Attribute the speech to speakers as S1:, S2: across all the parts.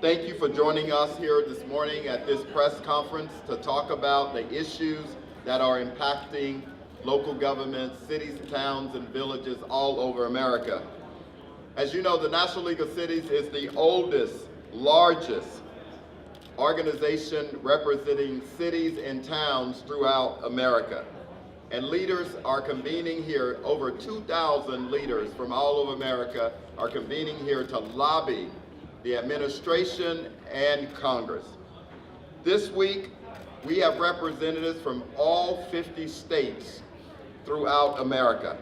S1: thank you for joining us here this morning at this press conference to talk about the issues that are impacting local governments, cities, towns, and villages all over America. As you know, the National League of Cities is the oldest, largest organization representing cities and towns throughout America. And leaders are convening here. Over 2,000 leaders from all over America are convening here to lobby the administration and Congress. This week, we have representatives from all 50 states throughout America.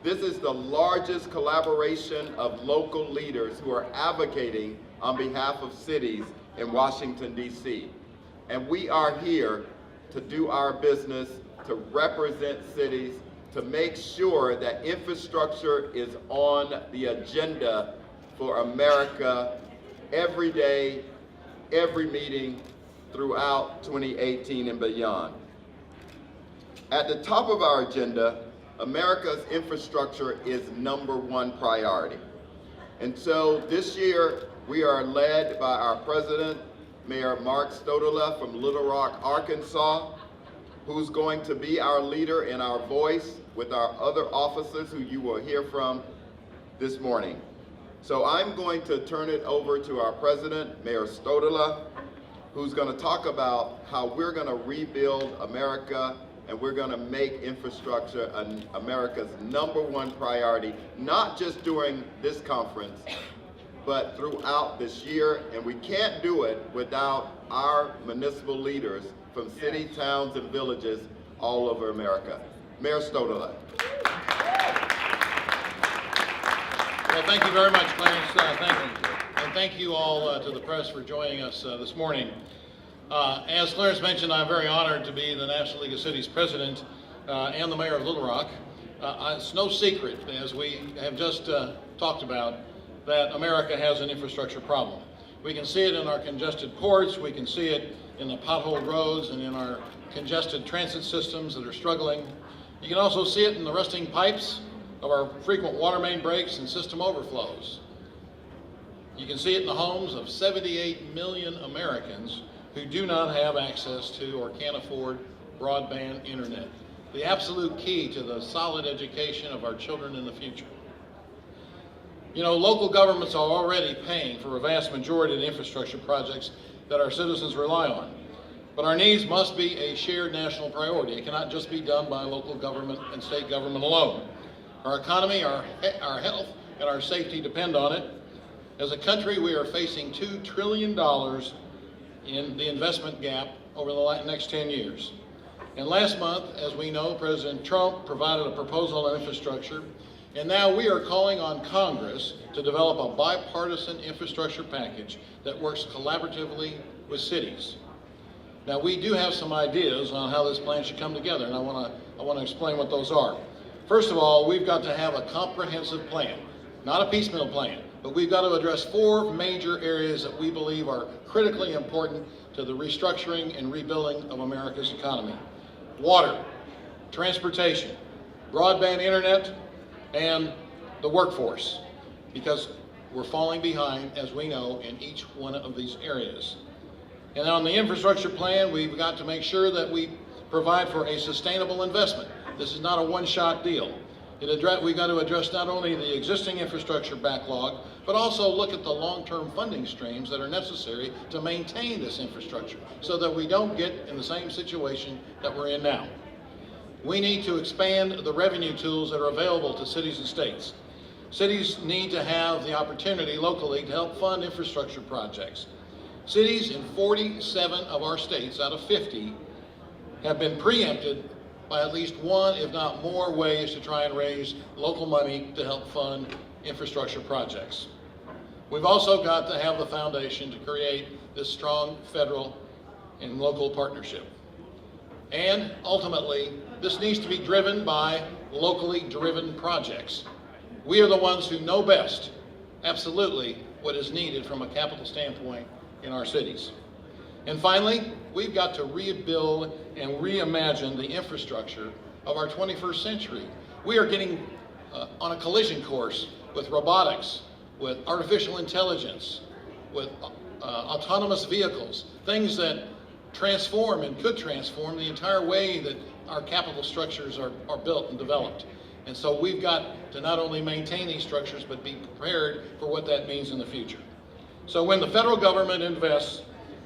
S1: This is the largest collaboration of local leaders who are advocating on behalf of cities in Washington, D.C. And we are here to do our business, to represent cities, to make sure that infrastructure is on the agenda for America every day, every meeting throughout 2018 and beyond. At the top of our agenda, America's infrastructure is #1 priority. And so this year, we are led by our president, Mayor Mark Stodola from Little Rock, Arkansas, who's going to be our leader and our voice with our other officers who you will hear from this morning. So I'm going to turn it over to our president, Mayor Stodola, who's going to talk about how we're going to rebuild America and we're going to make infrastructure America's #1 priority, not just during this conference, but throughout this year. And we can't do it without our municipal leaders from city, towns, and villages all over America. Mayor Stodola.
S2: Well, thank you very much, Clarence. Thank you. And thank you all to the press for joining us this morning. As Clarence mentioned, I'm very honored to be the National League of Cities president and the mayor of Little Rock. It's no secret, as we have just talked about, that America has an infrastructure problem. We can see it in our congested ports, we can see it in the potholed roads and in our congested transit systems that are struggling. You can also see it in the rusting pipes of our frequent water main breaks and system overflows. You can see it in the homes of 78 million Americans who do not have access to or can't afford broadband internet, the absolute key to the solid education of our children in the future. You know, local governments are already paying for a vast majority of the infrastructure projects that our citizens rely on. But our needs must be a shared national priority. It cannot just be done by local government and state government alone. Our economy, our health, and our safety depend on it. As a country, we are facing $2 trillion in the investment gap over the next 10 years. And last month, as we know, President Trump provided a proposal on infrastructure, and now we are calling on Congress to develop a bipartisan infrastructure package that works collaboratively with cities. Now, we do have some ideas on how this plan should come together, and I want to explain what those are. First of all, we've got to have a comprehensive plan, not a piecemeal plan, but we've got to address 4 major areas that we believe are critically important to the restructuring and rebuilding of America's economy: water, transportation, broadband internet, and the workforce, because we're falling behind, as we know, in each one of these areas. And on the infrastructure plan, we've got to make sure that we provide for a sustainable investment. This is not a one-shot deal. We've got to address not only the existing infrastructure backlog, but also look at the long-term funding streams that are necessary to maintain this infrastructure so that we don't get in the same situation that we're in now. We need to expand the revenue tools that are available to cities and states. Cities need to have the opportunity locally to help fund infrastructure projects. Cities in 47 of our states out of 50 have been preempted by at least one, if not more, ways to try and raise local money to help fund infrastructure projects. We've also got to have the foundation to create this strong federal and local partnership. And ultimately, this needs to be driven by locally driven projects. We are the ones who know best, absolutely, what is needed from a capital standpoint in our cities. And finally, we've got to rebuild and reimagine the infrastructure of our 21st century. We are getting on a collision course with robotics, with artificial intelligence, with autonomous vehicles, things that transform and could transform the entire way that our capital structures are built and developed. And so we've got to not only maintain these structures, but be prepared for what that means in the future. So when the federal government invests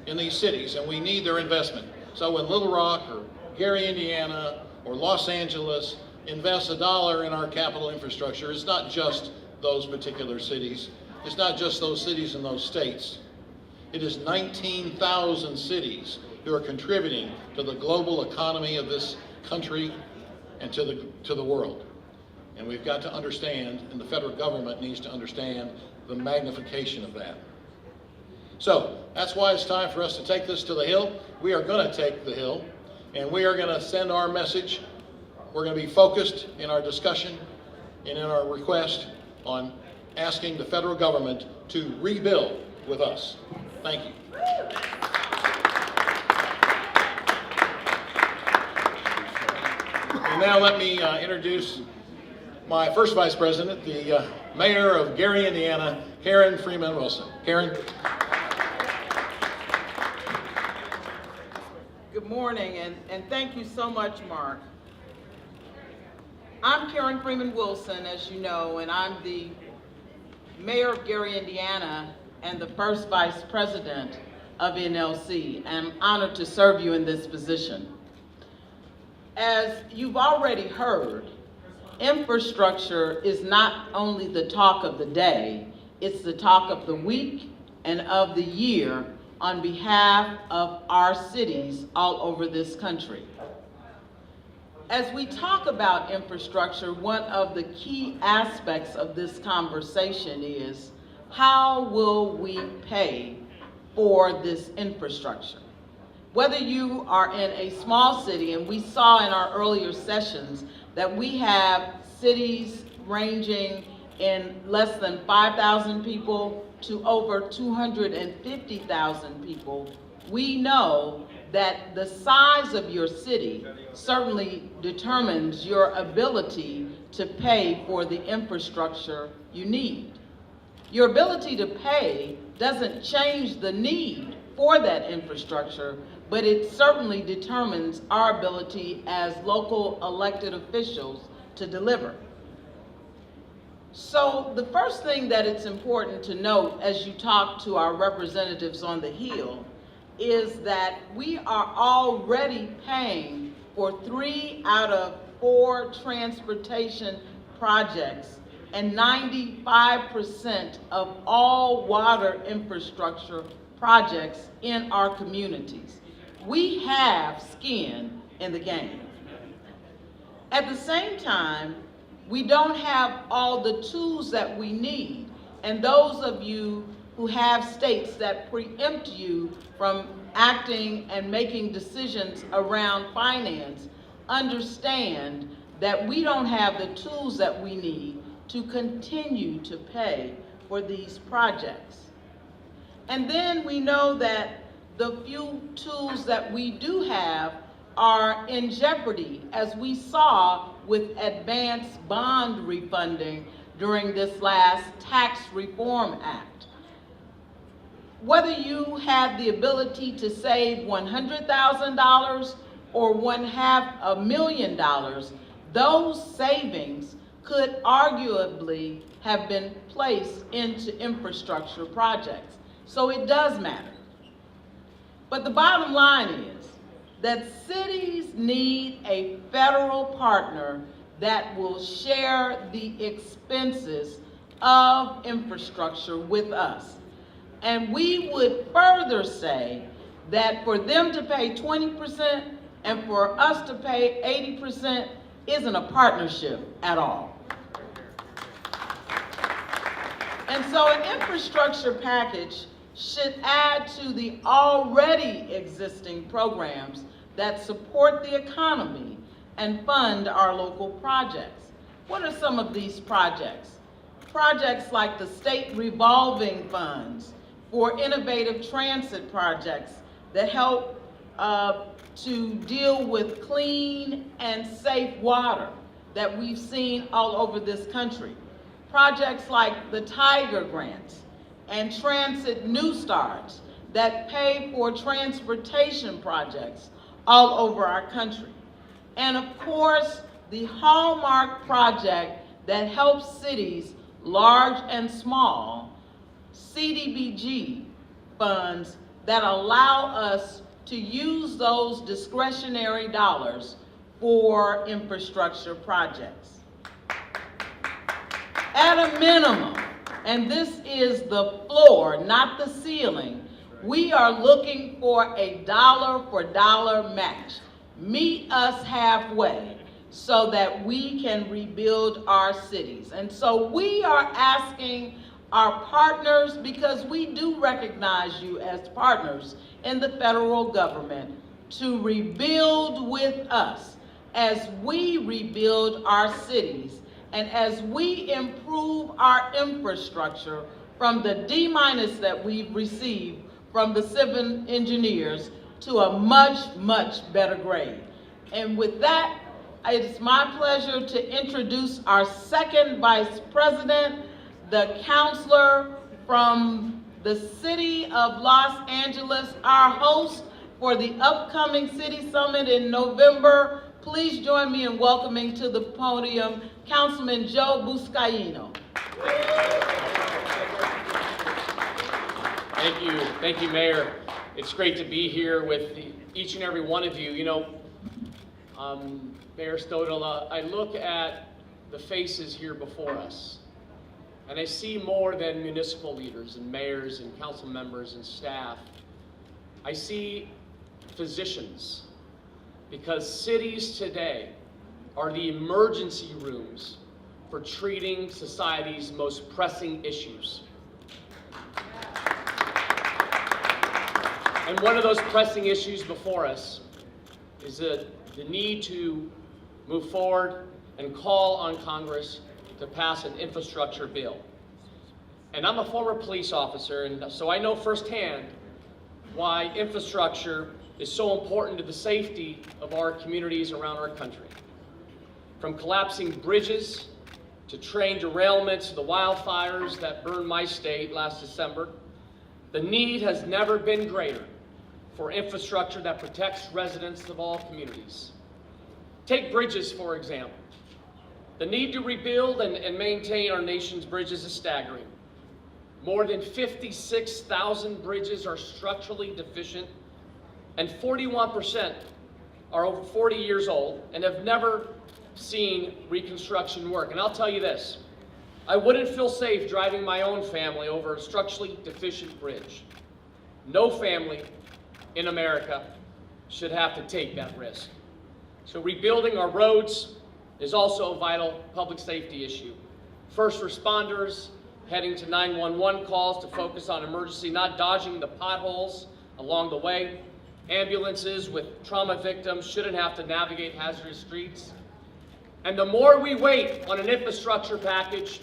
S2: in these cities, and we need their investment, so when Little Rock or Gary, Indiana, or Los Angeles invests $1 in our capital infrastructure, it's not just those particular cities. It's not just those cities and those states. It is 19,000 cities who are contributing to the global economy of this country and to the world. And we've got to understand, and the federal government needs to understand, the magnification of that. So that's why it's time for us to take this to the Hill. We are going to take the Hill, and we are going to send our message. We're going to be focused in our discussion and in our request on asking the federal government to rebuild with us. Thank you. And now let me introduce my first vice president, the mayor of Gary, Indiana, Karen Freeman Wilson. Karen.
S3: Good morning, and thank you so much, Mark. I'm Karen Freeman Wilson, as you know, and I'm the mayor of Gary, Indiana, and the first vice president of NLC. And I'm honored to serve you in this position. As you've already heard, infrastructure is not only the talk of the day, it's the talk of the week and of the year on behalf of our cities all over this country. As we talk about infrastructure, one of the key aspects of this conversation is, how will we pay for this infrastructure? Whether you are in a small city, and we saw in our earlier sessions that we have cities ranging in less than 5,000 people to over 250,000 people, we know that the size of your city certainly determines your ability to pay for the infrastructure you need. Your ability to pay doesn't change the need for that infrastructure, but it certainly determines our ability as local elected officials to deliver. So the first thing that it's important to note as you talk to our representatives on the Hill is that we are already paying for 3 out of 4 transportation projects and 95% of all water infrastructure projects in our communities. We have skin in the game. At the same time, we don't have all the tools that we need, and those of you who have states that preempt you from acting and making decisions around finance understand that we don't have the tools that we need to continue to pay for these projects. And then we know that the few tools that we do have are in jeopardy, as we saw with advanced bond refunding during this last Tax Reform Act. Whether you had the ability to save $100,000 or $500,000, those savings could arguably have been placed into infrastructure projects. So it does matter. But the bottom line is that cities need a federal partner that will share the expenses of infrastructure with us. And we would further say that for them to pay 20% and for us to pay 80% isn't a partnership at all. And so an infrastructure package should add to the already existing programs that support the economy and fund our local projects. What are some of these projects? Projects like the state revolving funds for innovative transit projects that help to deal with clean and safe water that we've seen all over this country. Projects like the Tiger grants and Transit New Starts that pay for transportation projects all over our country. And of course, the hallmark project that helps cities, large and small, CDBG funds that allow us to use those discretionary dollars for infrastructure projects. At a minimum, and this is the floor, not the ceiling, we are looking for a dollar-for-dollar match. Meet us halfway so that we can rebuild our cities. And so we are asking our partners, because we do recognize you as partners in the federal government, to rebuild with us as we rebuild our cities and as we improve our infrastructure from the D- that we've received from the civil engineers to a much, much better grade. And with that, it's my pleasure to introduce our second vice president, the counselor from the city of Los Angeles, our host for the upcoming City Summit in November. Please join me in welcoming to the podium Councilman Joe Buscaino.
S4: Thank you, Mayor. It's great to be here with each and every one of you. You know, Mayor Stodola, I look at the faces here before us, and I see more than municipal leaders and mayors and council members and staff. I see physicians, because cities today are the emergency rooms for treating society's most pressing issues. And one of those pressing issues before us is the need to move forward and call on Congress to pass an infrastructure bill. And I'm a former police officer, and so I know firsthand why infrastructure is so important to the safety of our communities around our country. From collapsing bridges to train derailments to the wildfires that burned my state last December, the need has never been greater for infrastructure that protects residents of all communities. Take bridges, for example. The need to rebuild and maintain our nation's bridges is staggering. More than 56,000 bridges are structurally deficient, and 41% are over 40 years old and have never seen reconstruction work. And I'll tell you this, I wouldn't feel safe driving my own family over a structurally deficient bridge. No family in America should have to take that risk. So rebuilding our roads is also a vital public safety issue. First responders heading to 911 calls to focus on emergency, not dodging the potholes along the way. Ambulances with trauma victims shouldn't have to navigate hazardous streets. And the more we wait on an infrastructure package,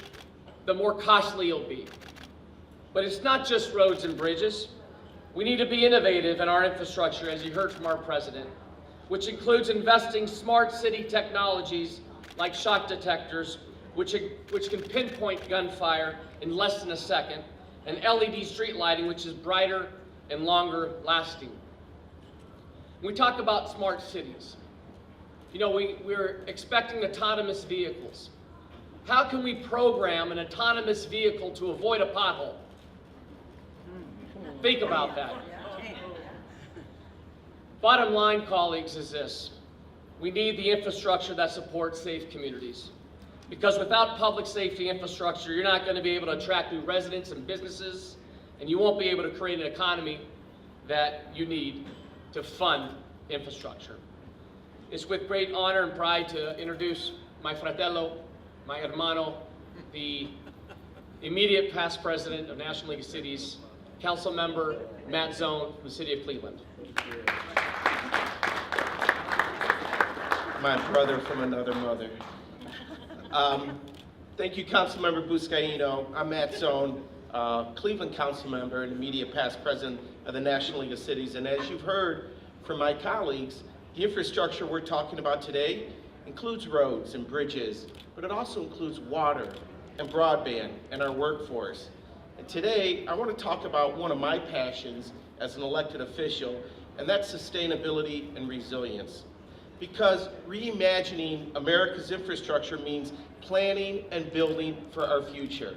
S4: the more costly it'll be. But it's not just roads and bridges. We need to be innovative in our infrastructure, as you heard from our president, which includes investing smart city technologies like shock detectors, which can pinpoint gunfire in less than a second, and LED street lighting, which is brighter and longer lasting. When we talk about smart cities, you know, we're expecting autonomous vehicles. How can we program an autonomous vehicle to avoid a pothole? Think about that. Bottom line, colleagues, is this. We need the infrastructure that supports safe communities. Because without public safety infrastructure, you're not going to be able to attract new residents and businesses, and you won't be able to create an economy that you need to fund infrastructure. It's with great honor and pride to introduce my fratello, my hermano, the immediate past president of National League of Cities, Council Member Matt Zone from the City of Cleveland.
S5: My brother from another mother. Thank you, Councilmember Buscaino. I'm Matt Zone, Cleveland Council Member and immediate past president of the National League of Cities. And as you've heard from my colleagues, the infrastructure we're talking about today includes roads and bridges, but it also includes water and broadband and our workforce. And today, I want to talk about one of my passions as an elected official, and that's sustainability and resilience. Because reimagining America's infrastructure means planning and building for our future.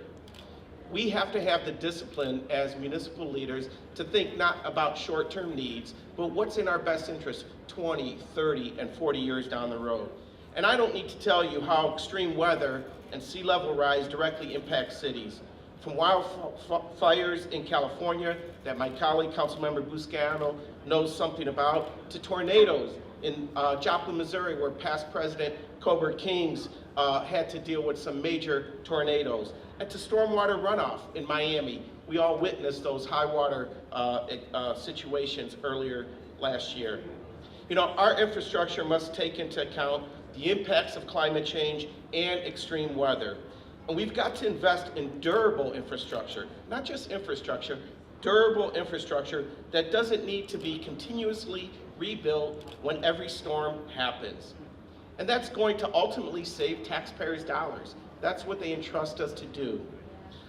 S5: We have to have the discipline as municipal leaders to think not about short-term needs, but what's in our best interest 20, 30, and 40 years down the road. And I don't need to tell you how extreme weather and sea level rise directly impact cities. From wildfires in California that my colleague, Councilmember Buscaino, knows something about, to tornadoes in Joplin, Missouri, where past President Colbert Kings had to deal with some major tornadoes, and to stormwater runoff in Miami. We all witnessed those high water situations earlier last year. You know, our infrastructure must take into account the impacts of climate change and extreme weather. And we've got to invest in durable infrastructure, not just infrastructure, durable infrastructure that doesn't need to be continuously rebuilt when every storm happens. And that's going to ultimately save taxpayers' dollars. That's what they entrust us to do.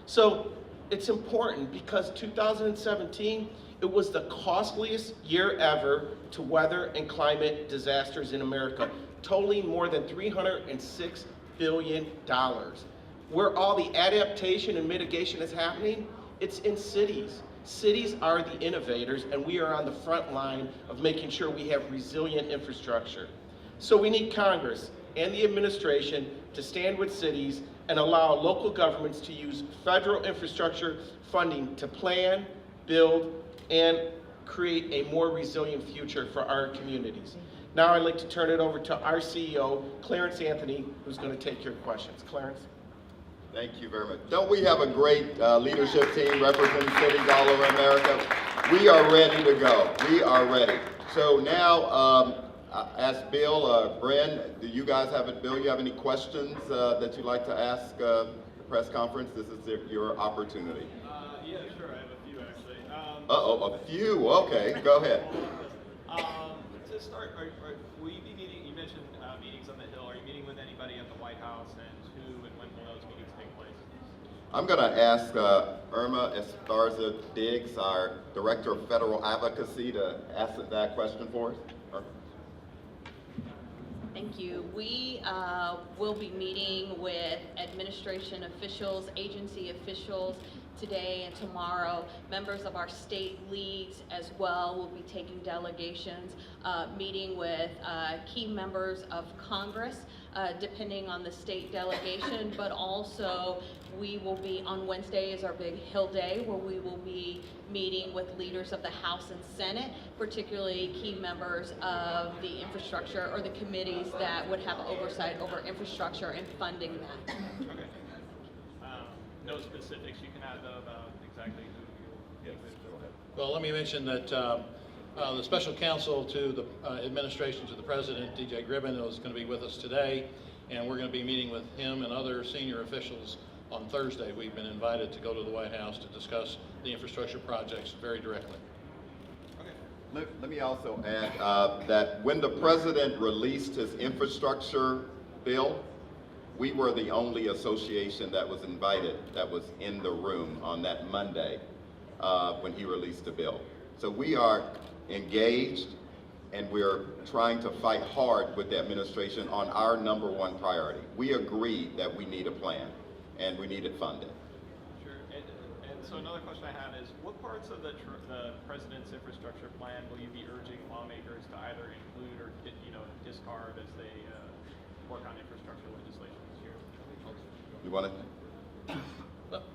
S5: So it's important because 2017, it was the costliest year ever to weather and climate disasters in America, totaling more than $306 billion. Where all the adaptation and mitigation is happening, it's in cities. Cities are the innovators, and we are on the front line of making sure we have resilient infrastructure. So we need Congress and the administration to stand with cities and allow local governments to use federal infrastructure funding to plan, build, and create a more resilient future for our communities. Now I'd like to turn it over to our CEO, Clarence Anthony, who's going to take your questions. Clarence?
S1: Thank you very much. Don't we have a great leadership team representing cities all over America? We are ready to go. We are ready. So now, ask Bill, Bren, do you guys have it? Bill, you have any questions that you'd like to ask the press conference? This is your opportunity.
S6: Yeah, sure. I have a few actually.
S1: A few. Okay, go ahead.
S6: To start, will you be meeting? You mentioned meetings on the Hill. Are you meeting with anybody at the White House, and who and when will those meetings take place?
S1: I'm going to ask Irma Esparza Diggs, our Director of Federal Advocacy, to ask that question for us. Irma?
S7: Thank you. We will be meeting with administration officials, agency officials today and tomorrow. Members of our state leagues as well will be taking delegations, meeting with key members of Congress, depending on the state delegation, but also we will be, on Wednesday is our big Hill Day, where we will be meeting with leaders of the House and Senate, particularly key members of the infrastructure or the committees that would have oversight over infrastructure and funding that.
S6: Okay. No specifics you can add though about exactly who you'll meet with?
S2: Well, let me mention that the special counsel to the administration to the president, DJ Gribben, is going to be with us today, and we're going to be meeting with him and other senior officials on Thursday. We've been invited to go to the White House to discuss the infrastructure projects very directly.
S1: Let me also add that when the president released his infrastructure bill, we were the only association that was invited, that was in the room on that Monday when he released the bill. So we are engaged, and we're trying to fight hard with the administration on our #1 priority. We agree that we need a plan, and we need it funded.
S6: Sure. And so another question I have is, what parts of the president's infrastructure plan will you be urging lawmakers to either include or discard as they work on infrastructure legislation this year?
S1: You want to?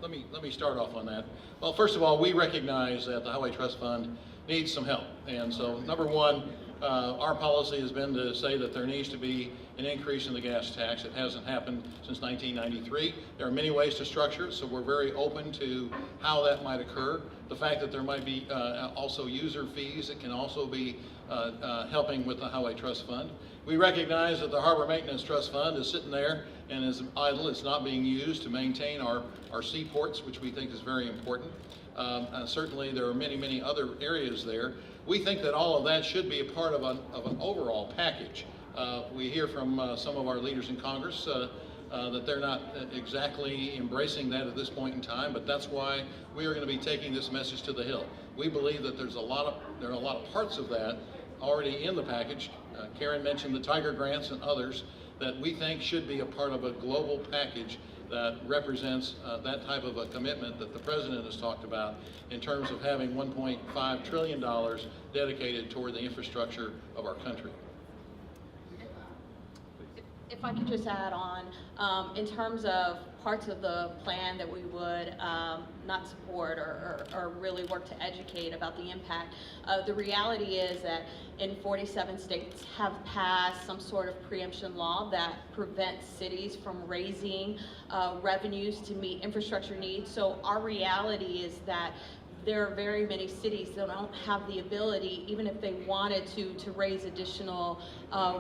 S2: Let me start off on that. Well, first of all, we recognize that the Highway Trust Fund needs some help. And so, #1, our policy has been to say that there needs to be an increase in the gas tax. It hasn't happened since 1993. There are many ways to structure it, so we're very open to how that might occur. The fact that there might be also user fees that can also be helping with the Highway Trust Fund. We recognize that the Harbor Maintenance Trust Fund is sitting there and is idle. It's not being used to maintain our seaports, which we think is very important. Certainly there are many other areas there. We think that all of that should be a part of an overall package. We hear from some of our leaders in Congress that they're not exactly embracing that at this point in time, but that's why we are going to be taking this message to the Hill. We believe that there are a lot of parts of that already in the package. Karen mentioned the Tiger grants and others that we think should be a part of a global package that represents that type of a commitment that the President has talked about in terms of having $1.5 trillion dedicated toward the infrastructure of our country.
S7: If I could just add on, in terms of parts of the plan that we would not support or really work to educate about the impact, the reality is that in 47 states have passed some sort of preemption law that prevents cities from raising revenues to meet infrastructure needs. So our reality is that there are very many cities that don't have the ability, even if they wanted to raise additional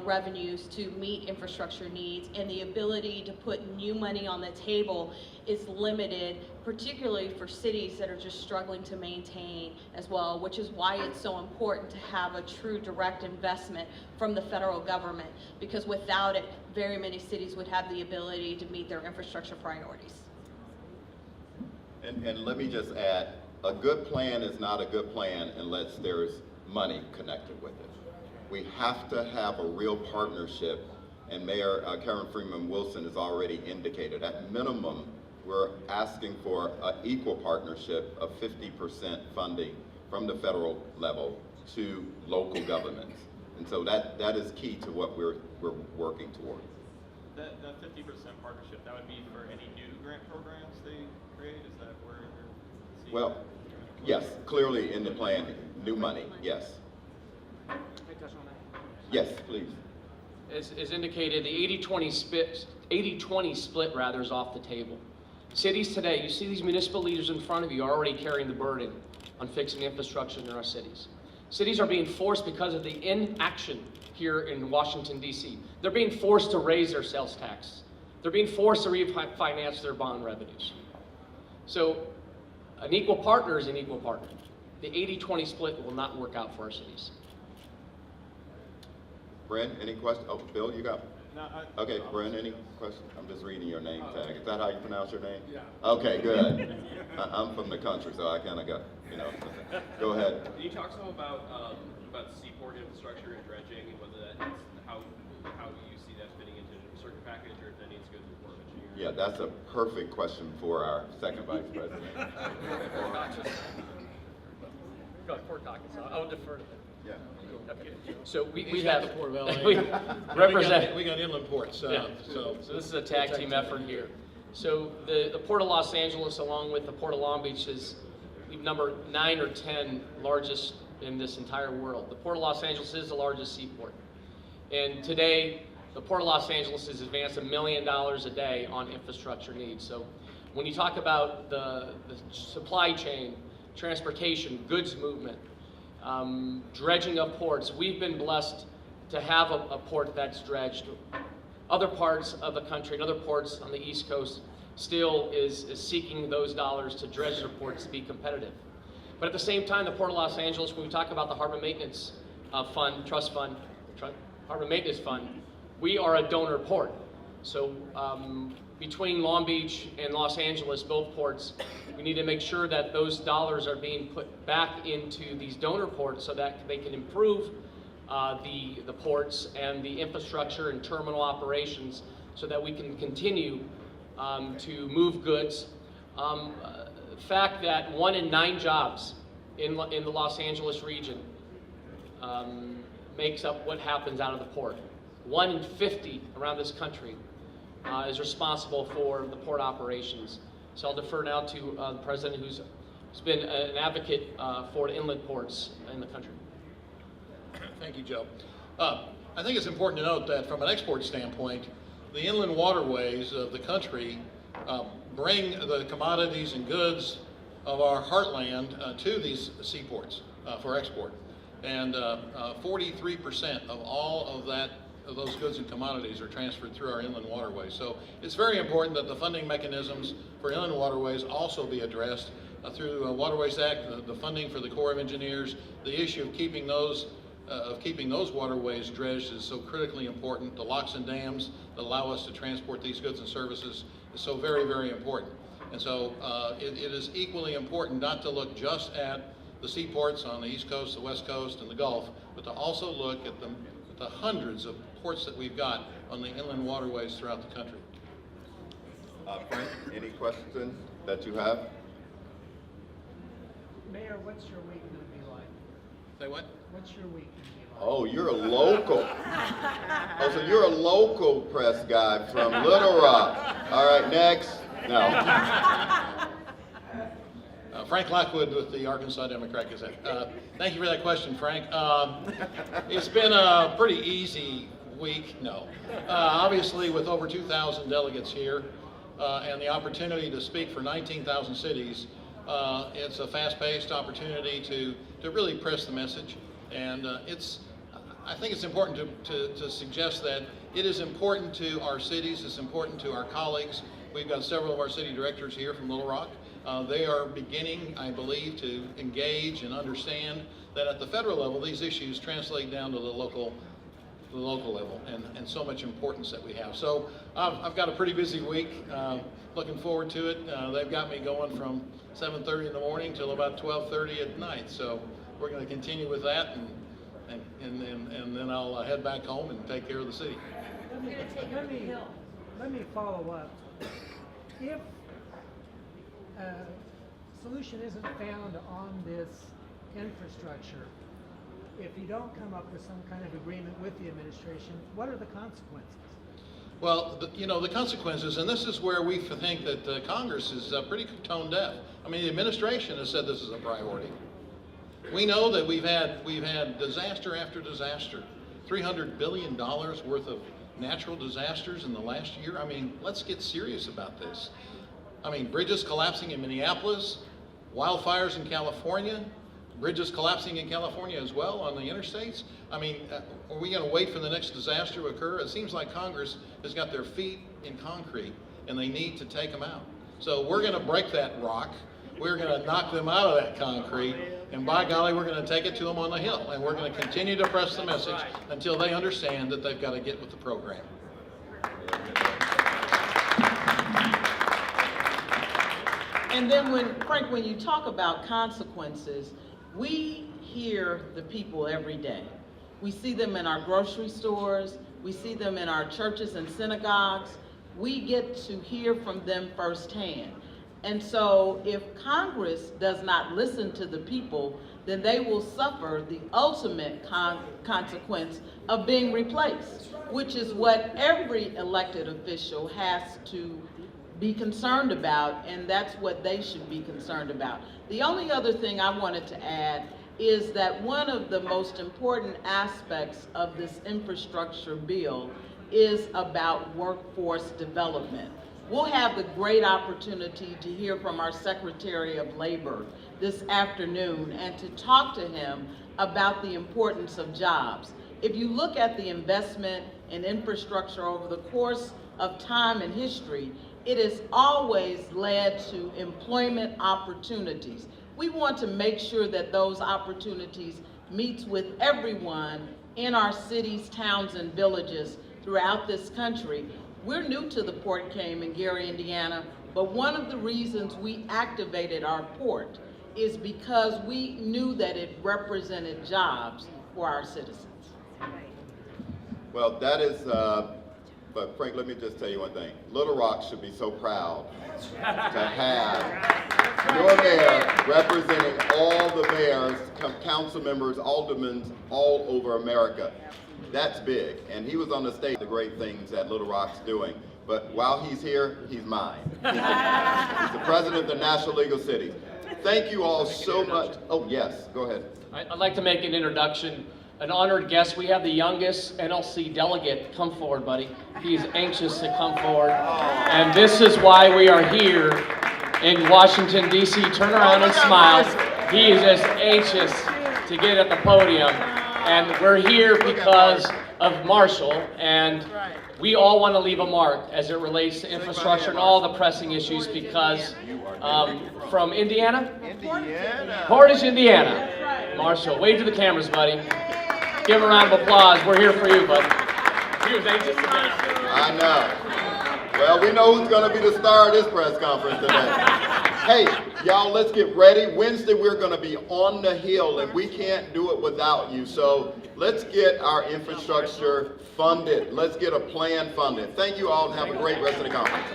S7: revenues to meet infrastructure needs, and the ability to put new money on the table is limited, particularly for cities that are just struggling to maintain as well, which is why it's so important to have a true direct investment from the federal government, because without it, very many cities would have the ability to meet their infrastructure priorities.
S1: And let me just add, a good plan is not a good plan unless there's money connected with it. We have to have a real partnership, and Mayor Karen Freeman Wilson has already indicated, at minimum, we're asking for an equal partnership of 50% funding from the federal level to local governments. And so that is key to what we're working toward.
S6: That 50% partnership, that would be for any new grant programs they create? Is that where you're seeing?
S1: Well, yes, clearly in the plan, new money, yes.
S4: Can I touch on that?
S1: Yes, please.
S4: As indicated, the 80-20 split rather is off the table. Cities today, you see these municipal leaders in front of you are already carrying the burden on fixing infrastructure in our cities. Cities are being forced because of the inaction here in Washington, D.C. They're being forced to raise their sales tax. They're being forced to refinance their bond revenues. So an equal partner is an equal partner. The 80-20 split will not work out for our cities.
S1: Brent, any questions? Oh, Bill, you got?
S6: No,
S1: Okay, Brent, any questions? I'm just reading your name tag. Is that how you pronounce your name?
S8: Yeah.
S1: Okay, good. I'm from the country, so I kind of got, Go ahead.
S8: Can you talk some about seaport infrastructure and dredging, and whether that is how you see that fitting into the infrastructure package, or if that needs to go through the Corps of Engineers?
S1: Yeah, that's a perfect question for our second vice president.
S4: Go ahead, Port Caucus. I'll defer to them.
S1: Yeah.
S4: Okay. So we
S2: He's
S4: have
S2: got the Port of LA.
S4: we represent.
S2: We got inland ports.
S4: Yeah. So this is a tag team effort here. So the Port of Los Angeles, along with the Port of Long Beach, is number 9 or 10 largest in this entire world. The Port of Los Angeles is the largest seaport. And today, the Port of Los Angeles has advanced $1 million a day on infrastructure needs. So when you talk about the supply chain, transportation, goods movement, dredging of ports, we've been blessed to have a port that's dredged. Other parts of the country and other ports on the East Coast still is seeking those dollars to dredge their ports to be competitive. But at the same time, the Port of Los Angeles, when we talk about the Harbor Maintenance Harbor Maintenance Fund, we are a donor port. So between Long Beach and Los Angeles, both ports, we need to make sure that those dollars are being put back into these donor ports so that they can improve the ports and the infrastructure and terminal operations so that we can continue to move goods. The fact that 1 in 9 jobs in the Los Angeles region makes up what happens out of the port. 1 in 50 around this country is responsible for the port operations. So I'll defer now to the President, who's been an advocate for inland ports in the country.
S2: Thank you, Joe. I think it's important to note that from an export standpoint, the inland waterways of the country bring the commodities and goods of our heartland to these seaports for export. And 43% of all of those goods and commodities are transferred through our inland waterways. So it's very important that the funding mechanisms for inland waterways also be addressed through Waterways Act, the funding for the Corps of Engineers, the issue of keeping those of keeping those waterways dredged is so critically important. The locks and dams that allow us to transport these goods and services is so very, very important. And so it is equally important not to look just at the seaports on the East Coast, the West Coast, and the Gulf, but to also look at the hundreds of ports that we've got on the inland waterways throughout the country.
S1: Frank, any questions that you have?
S9: Mayor, what's your week going to be like?
S2: Say what?
S9: What's your week going to be like?
S1: Oh, you're a local. Oh, so you're a local press guy from Little Rock. All right, next. No.
S2: Frank Lockwood with the Arkansas Democrat Gazette. Thank you for that question, Frank. It's been a pretty easy week, no. Obviously, with over 2,000 delegates here and the opportunity to speak for 19,000 cities, it's a fast-paced opportunity to really press the message. And I think it's important to suggest that it is important to our cities, it's important to our colleagues. We've got several of our city directors here from Little Rock. They are beginning, I believe, to engage and understand that at the federal level, these issues translate down to the local level, and so much importance that we have. So I've got a pretty busy week. Looking forward to it. They've got me going from 7:30 in the morning till about 12:30 at night. So we're going to continue with that, and then I'll head back home and take care of the city.
S9: Let me follow up. If a solution isn't found on this infrastructure, if you don't come up with some kind of agreement with the administration, what are the consequences?
S2: Well, the consequences, and this is where we think that Congress is pretty tone deaf. I mean, the administration has said this is a priority. We know that we've had disaster after disaster, $300 billion worth of natural disasters in the last year. I mean, let's get serious about this. I mean, bridges collapsing in Minneapolis, wildfires in California, bridges collapsing in California as well on the interstates. I mean, are we going to wait for the next disaster to occur? It seems like Congress has got their feet in concrete and they need to take them out. So we're going to break that rock. We're going to knock them out of that concrete, and by golly, we're going to take it to them on the Hill, and we're going to continue to press the message until they understand that they've got to get with the program.
S3: And then Frank, when you talk about consequences, we hear the people every day. We see them in our grocery stores. We see them in our churches and synagogues. We get to hear from them firsthand. And so if Congress does not listen to the people, then they will suffer the ultimate consequence of being replaced, which is what every elected official has to be concerned about, and that's what they should be concerned about. The only other thing I wanted to add is that one of the most important aspects of this infrastructure bill is about workforce development. We'll have the great opportunity to hear from our Secretary of Labor this afternoon and to talk to him about the importance of jobs. If you look at the investment in infrastructure over the course of time and history, it has always led to employment opportunities. We want to make sure that those opportunities meets with everyone in our cities, towns, and villages throughout this country. We're new to the Port Came in Gary, Indiana, but one of the reasons we activated our port is because we knew that it represented jobs for our citizens.
S1: Well, that is, but Frank, let me just tell you one thing. Little Rock should be so proud to have your mayor representing all the mayors, council members, aldermen all over America. That's big, and he was on the stage, the great things that Little Rock's doing. But while he's here, he's mine. He's the president of the National League of Cities. Thank you all so much. Oh, yes, go ahead.
S4: I'd like to make an introduction. An honored guest. We have the youngest NLC delegate. Come forward, buddy. He's anxious to come forward. And this is why we are here in Washington, D.C. Turn around and smile. He is just anxious to get at the podium. And we're here because of Marshall, and we all want to leave a mark as it relates to infrastructure and all the pressing issues because from Indiana? Portage, Indiana. Marshall, wave to the cameras, buddy. Give a round of applause. We're here for you, bud. He was anxious to get up.
S1: I know. Well, we know who's going to be the star of this press conference today. Hey, y'all, let's get ready. Wednesday, we're going to be on the Hill, and we can't do it without you. So let's get our infrastructure funded. Let's get a plan funded. Thank you all, and have a great rest of the conference.